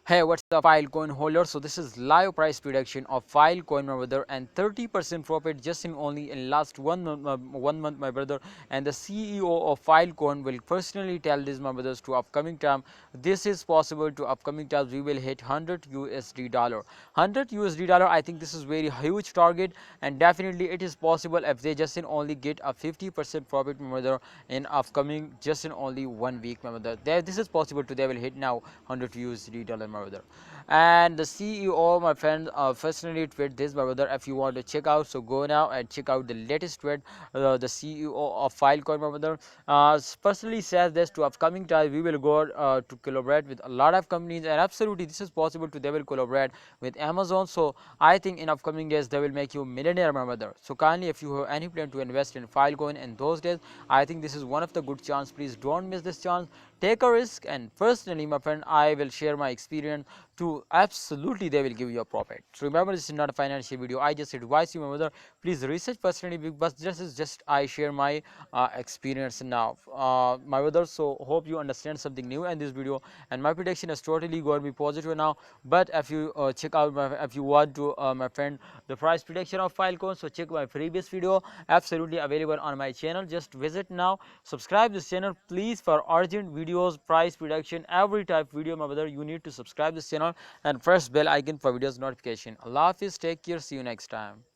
Hey, what's up, Filecoin holder? So this is live price prediction of Filecoin, my brother, and 30% profit just in only in last 1 month, my brother. And the CEO of Filecoin will personally tell this, my brothers, to upcoming time. This is possible to upcoming times. We will hit 100 USD dollar, 100 USD dollar. I think this is very huge target, and definitely it is possible if they just in only get a 50% profit, my brother, in upcoming just in only 1 week, my brother. This is possible to they will hit now 100 USD dollar, my brother. And the CEO, my friend, personally tweet this, my brother. If you want to check out, so go now and check out the latest tweet. The CEO of Filecoin, my brother, personally says this to upcoming time. We will go to collaborate with a lot of companies, and absolutely this is possible to they will collaborate with Amazon. So I think in upcoming days they will make you millionaire, my brother. So kindly, if you have any plan to invest in Filecoin in those days, I think this is one of the good chance. Please don't miss this chance. Take a risk, and personally, my friend, I will share my experience to absolutely they will give you a profit. So remember, this is not a financial video. I just advise you, my brother, please research personally, because this is just I share my experience now, my brother. So hope you understand something new in this video, and my prediction is totally going to be positive now. But if you check out if you want to, my friend, the price prediction of Filecoin, so check my previous video, absolutely available on my channel. Just visit now, subscribe this channel please for urgent videos, price prediction, every type video, my brother. You need to subscribe this channel and press bell icon for videos notification. Allah Hafiz, take care, see you next time.